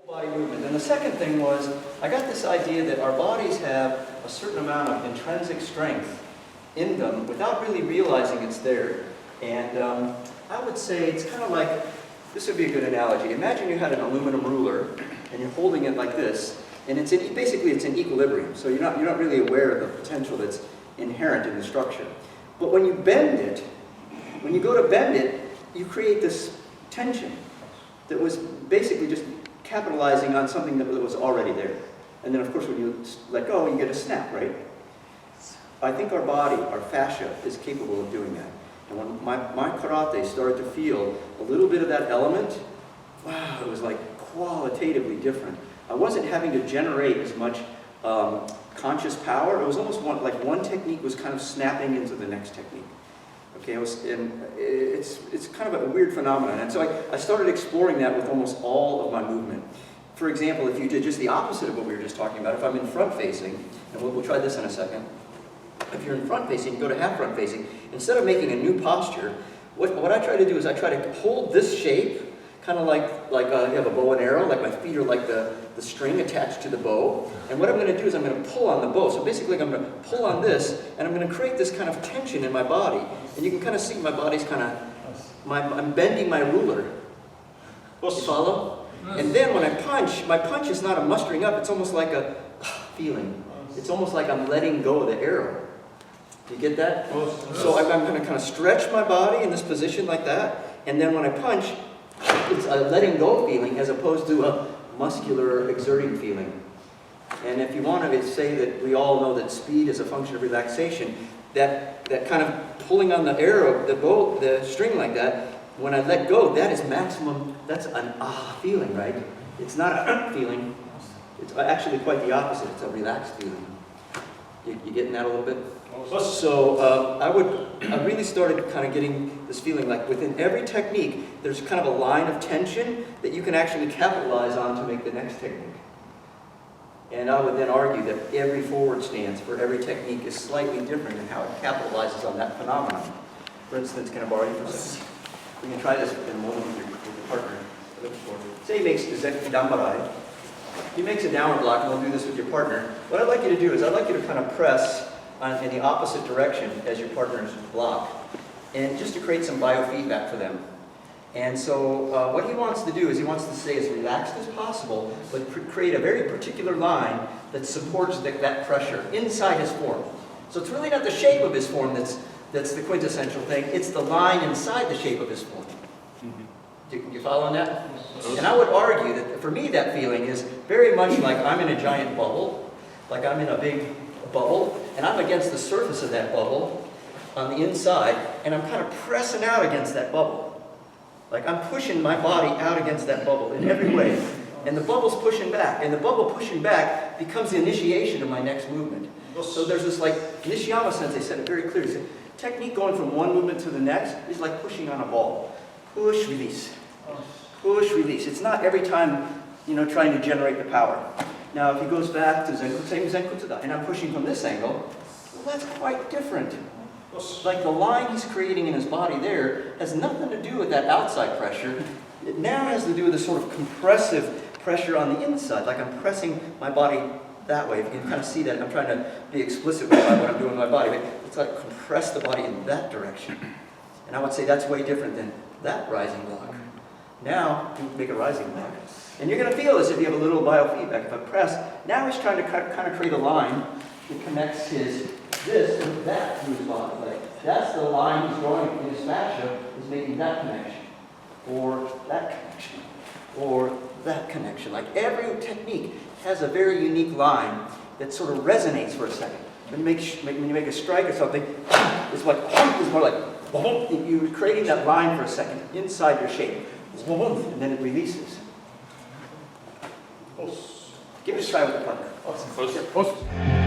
Body movement. And the second thing was, I got this idea that our bodies have a certain amount of intrinsic strength in them without really realizing it's there. And I would say it's kind of like, this would be a good analogy. Imagine you had an aluminum ruler and you're holding it like this, and basically it's in equilibrium. So you're not really aware of the potential that's inherent in the structure. But when you bend it, when you go to bend it, you create this tension that was basically just capitalizing on something that was already there. And then of course when you let go, you get a snap, right? I think our body, our fascia, is capable of doing that. And when my karate started to feel a little bit of that element, wow, it was like qualitatively different. I wasn't having to generate as much conscious power. It was almost like one technique was kind of snapping into the next technique. Okay, it's kind of a weird phenomenon. And so I started exploring that with almost all of my movement. For example, if you did just the opposite of what we were just talking about, if I'm in front facing, and we'll try this in a second. If you're in front facing, you go to half front facing, instead of making a new posture, what I try to do is I try to hold this shape, kind of like you have a bow and arrow, like my feet are like the string attached to the bow. And what I'm going to do is I'm going to pull on the bow. So basically I'm going to pull on this, and I'm going to create this kind of tension in my body. And you can kind of see my body's kind of, I'm bending my ruler. You follow? And then when I punch, my punch is not a mustering up, it's almost like a feeling. It's almost like I'm letting go of the arrow. Do you get that? So I'm going to kind of stretch my body in this position like that, and then when I punch, it's a letting go feeling as opposed to a muscular exerting feeling. And if you want to say that we all know that speed is a function of relaxation, that kind of pulling on the arrow, the string like that, when I let go, that is maximum, that's an feeling, right? It's not a feeling. It's actually quite the opposite. It's a relaxed feeling. You getting that a little bit? So I really started kind of getting this feeling like within every technique, there's kind of a line of tension that you can actually capitalize on to make the next technique. And I would then argue that every forward stance for every technique is slightly different in how it capitalizes on that phenomenon. For instance, can I borrow you for a second? We can try this in a moment with your partner. Say he makes Zeki Dambarai. He makes a downward block, and we'll do this with your partner. What I'd like you to do is I'd like you to kind of press in the opposite direction as your partner's block, and just to create some biofeedback for them. And so what he wants to do is he wants to stay as relaxed as possible, but create a very particular line that supports that pressure inside his form. So it's really not the shape of his form that's the quintessential thing, it's the line inside the shape of his form. Do you follow on that? And I would argue that for me that feeling is very much like I'm in a giant bubble, like I'm in a big bubble, and I'm against the surface of that bubble on the inside, and I'm kind of pressing out against that bubble. Like I'm pushing my body out against that bubble in every way. And the bubble's pushing back, and the bubble pushing back becomes the initiation of my next movement. So there's this like, Nishiyama sensei said it very clearly. He said, technique going from one movement to the next is like pushing on a ball. Push, release. Push, release. It's not every time, trying to generate the power. Now, if he goes back to Zenkutsu, and I'm pushing from this angle, well, that's quite different. Like the line he's creating in his body there has nothing to do with that outside pressure. It now has to do with this sort of compressive pressure on the inside, like I'm pressing my body that way. If you can kind of see that, I'm trying to be explicit with what I'm doing with my body, but it's like compress the body in that direction. And I would say that's way different than that rising block. Now, you make a rising block. And you're going to feel this if you have a little biofeedback. If I press, now he's trying to kind of create a line that connects this with that to his body. Like, that's the line he's drawing in his fascia, is making that connection. Or that connection. Or that connection. Like every technique has a very unique line that sort of resonates for a second. When you make a strike or something, it's more like, you're creating that line for a second inside your shape. And then it releases. Give it a try with the partner. Awesome.